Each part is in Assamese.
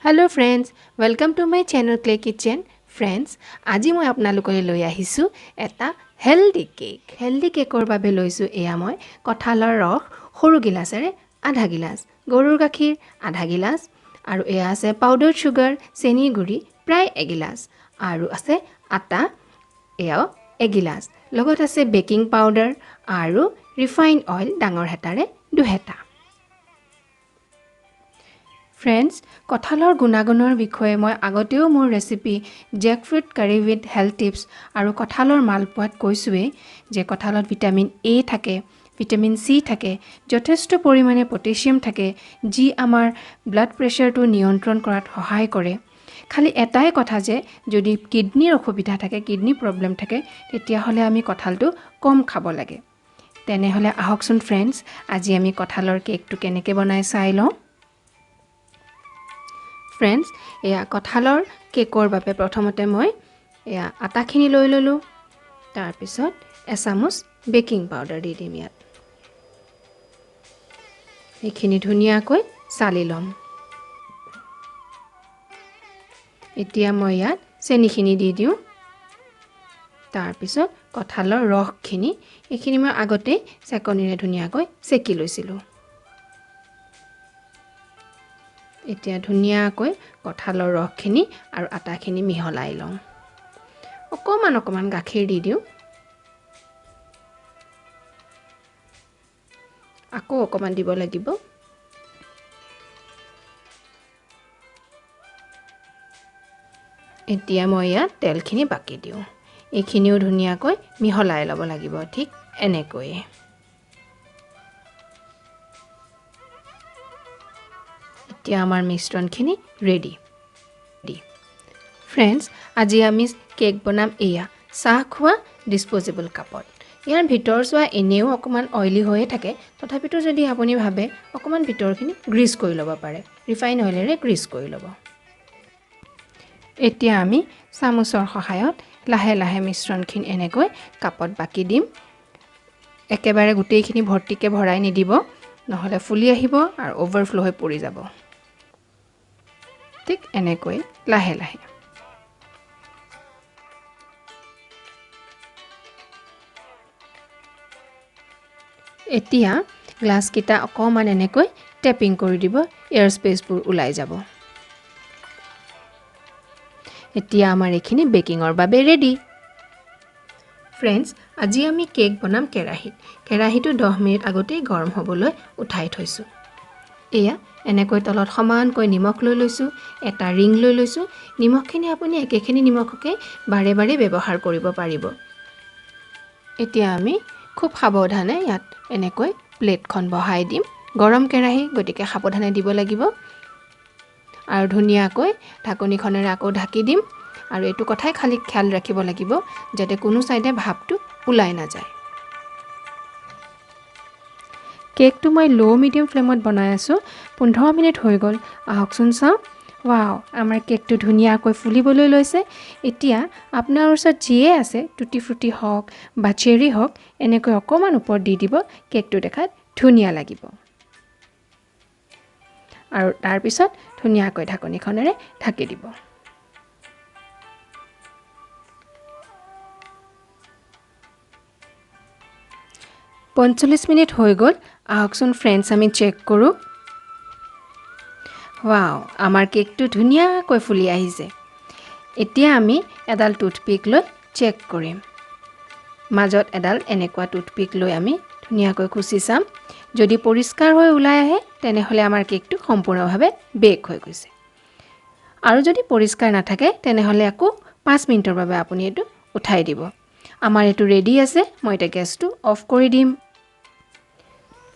Hello friends, welcome to my channel Clay Kitchen. Friends, আজি মই আপোনালোকলৈ লৈ আহিছো এটা হেলদি কেক। হেলদি কেকৰ বাবে লৈছো এয়া মই কঁঠালৰ ৰস সৰু গিলাসেৰে আধা গিলাস, গৰুৰ গাখীৰ আধা গিলাস আৰু এয়া আছে পাউডাৰ সুগাৰ চেনি গুড়ি প্ৰায় 1 গিলাস আৰু আছে আটা এয়াও 1 গিলাস। লগত আছে বেকিং পাউডাৰ আৰু ৰিফাইন্ড অইল ডাঙৰ হেতাৰে 2 হেতা। Friends, কঁঠালৰ গুণাগুণৰ বিষয়ে মই আগতেও মোৰ recipe jackfruit curry with health tips আৰু কঁঠালৰ মালপোৱাত কৈছোৱে যে কঁঠালত ভিটামিন A থাকে, ভিটামিন C থাকে, যথেষ্ট পৰিমাণে পটাছিয়াম থাকে যি আমাৰ ব্লাড প্ৰেছাৰটো নিয়ন্ত্ৰণ কৰাত সহায় কৰে। খালি এটাই কথা যে যদি কিডনিৰ অসুবিধা থাকে, কিডনি প্ৰব্লেম থাকে, তেতিয়াহ'লে আমি কঁঠালটো কম খাব লাগে। তেনেহ'লে আহকচোন ফ্ৰেণ্ডছ, আজি আমি কঁঠালৰ কেকটো কেনেকৈ বনাই চাই লওঁ। Friends, এয়া কঁঠালৰ কেকৰ বাবে প্ৰথমতে মই এয়া আটাখিনি লৈ ললো। তাৰ পিছত এচামুচ বেকিং পাউডাৰ দি দিম ইয়াত। এইখিনি ধুনীয়াকৈ চালি ল'ম। এতিয়া মই ইয়াত চেনিখিনি দি দিওঁ। তাৰ পিছত কঁঠালৰ ৰসখিনি এইখিনি মই আগতে চেকনিৰে ধুনীয়াকৈ চেকি লৈছিলোঁ। এতিয়া ধুনীয়াকৈ কঁঠালৰ ৰসখিনি আৰু আটাখিনি মিহলাই লওঁ। অকমান গাখীৰ দি দিওঁ। আকৌ অকমান দিব লাগিব। এতিয়া মই ইয়াত তেলখিনি বাকি দিওঁ। এইখিনিও ধুনীয়াকৈ মিহলাই ল'ব লাগিব, ঠিক এনেকৈ। এতিয়া আমাৰ মিশ্ৰণখিনি ৰেডি। ফ্ৰেণ্ডছ, আজি আমি কেক বনাম এয়া চাহ খোৱা ডিসপোজেবল কাপত। ইয়াৰ ভিতৰ চোৱা এনেও অকমান অইলি হৈয়ে থাকে, তথাপিতো যদি আপুনি ভাবে অকমান ভিতৰখিনি গ্ৰীজ কৰি ল'ব পাৰে, ৰিফাইন অইলেৰে গ্ৰীজ কৰি ল'ব। এতিয়া আমি চামুচৰ সহায়ত লাহে লাহে মিশ্ৰণখিনি এনেকৈ কাপত বাকি দিম। একেবাৰে গোটেইখিনি ভৰ্তিকে ভৰাই নিদিব, নহলে ফুলি আহিব আৰু ওভাৰফ্লো হৈ পৰি যাব। ঠিক এনেকৈ লাহে লাহে। এতিয়া গ্লাস কিটা অকমান এনেকৈ টেপিং কৰি দিব, এয়াৰ স্পেচবোৰ ওলাই যাব। এতিয়া আমাৰ এইখিনি বেকিংৰ বাবে ৰেডি। ফ্ৰেণ্ডছ, আজি আমি কেক বনাম কেৰাহীত। কেৰাহীটো 10 মিনিট আগতেই গৰম হ'বলৈ উঠাই থৈছো। এয়া এনেকৈ তলত সমানকৈ নিমখ লৈ লৈছো, এটা ৰিং লৈ লৈছো। নিমখখিনি আপুনি একেখিনি নিমখকে বাৰে বাৰে ব্যৱহাৰ কৰিব পাৰিব। এতিয়া আমি খুব সাৱধানে ইয়াত এনেকৈ প্লেটখন বহাই দিম। গৰম কেৰাহী, গতিকে সাৱধানে দিব লাগিব। আৰু ধুনীয়াকৈ ঢাকনিখনেৰে আকৌ ঢাকি দিম। আৰু এইটো কথাই খালি খেয়াল ৰাখিব লাগিব যাতে কোনো সাইডে ভাপটো ওলাই না যায়। কেকটো মই লো মিডিয়াম ফ্লেমত বনাই আছো। 15 মিনিট হৈ গ'ল। আহকচোন চাওঁ। ওৱাও, আমাৰ কেকটো ধুনীয়াকৈ ফুলিবলৈ লৈছে। এতিয়া আপোনাৰ ওচৰত যিয়ে আছে, টুটি ফ্ৰুটি হওক বা চেৰি হওক, এনেকৈ অকমান ওপৰত দি দিব। কেকটো দেখাত ধুনীয়া লাগিব। আৰু তাৰ পিছত ধুনীয়াকৈ ঢাকনিখনেৰে ঢাকি দিব। পঞ্চল্লিছ মিনিট হৈ গ'ল। আহকচোন ফ্ৰেণ্ডছ, আমি চেক কৰোঁ। ওৱাও, আমাৰ কেকটো ধুনীয়াকৈ ফুলি আহিছে। এতিয়া আমি এডাল টুথপিক লৈ চেক কৰিম। মাজত এডাল এনেকুৱা টুথপিক লৈ আমি ধুনীয়াকৈ খুচি চাম। যদি পৰিষ্কাৰ হৈ ওলাই আহে, তেনেহ'লে আমাৰ কেকটো সম্পূৰ্ণভাৱে বেক হৈ গৈছে। আৰু যদি পৰিষ্কাৰ নাথাকে, তেনেহ'লে আকৌ 5 মিনিটৰ বাবে আপুনি এইটো উঠাই দিব। আমাৰ এইটো ৰেডি আছে। মই এটা গেছটো অফ কৰি দিম।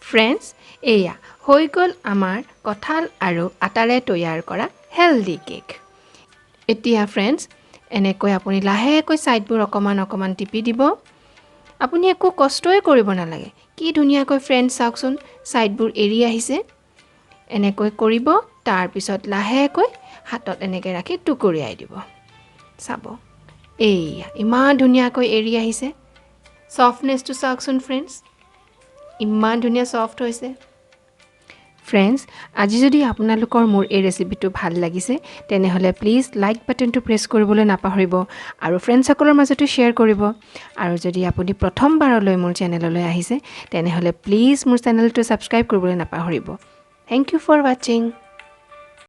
ফ্ৰেণ্ডছ, এয়া হৈ গ'ল আমাৰ কঁঠাল আৰু আটাৰে তৈয়াৰ কৰা হেলদি কেক। এতিয়া ফ্ৰেণ্ডছ, এনেকৈ আপুনি লাহেকৈ সাইডবোৰ অকমান টিপি দিব। আপুনি একো কষ্টই কৰিব নালাগে। কি ধুনীয়াকৈ ফ্ৰেণ্ডছ চাওকচোন, সাইডবোৰ এৰি আহিছে। এনেকৈ কৰিব। তাৰ পিছত লাহেকৈ হাতত এনেকৈ ৰাখি টুকুৰিয়াই দিব। চাব, এয়া ইমান ধুনীয়াকৈ এৰি আহিছে। সফটনেছটো চাওকচোন ফ্ৰেণ্ডছ, ইমান ধুনীয়া সফট হৈছে। ফ্ৰেণ্ডছ, আজি যদি আপোনালোকৰ মোৰ এই ৰেচিপিটো ভাল লাগিছে তেনেহ'লে প্লিজ লাইক বাটনটো প্ৰেছ কৰিবলৈ নাপাহৰিব আৰু ফ্ৰেণ্ডসকলৰ মাজতো শ্বেয়াৰ কৰিব। আৰু যদি আপুনি প্ৰথমবাৰলৈ মোৰ চেনেললৈ আহিছে তেনেহ'লে প্লিজ মোৰ চেনেলটো ছাবস্ক্ৰাইব কৰিবলৈ নাপাহৰিব। থেংক ইউ ফৰ ৱাচিং।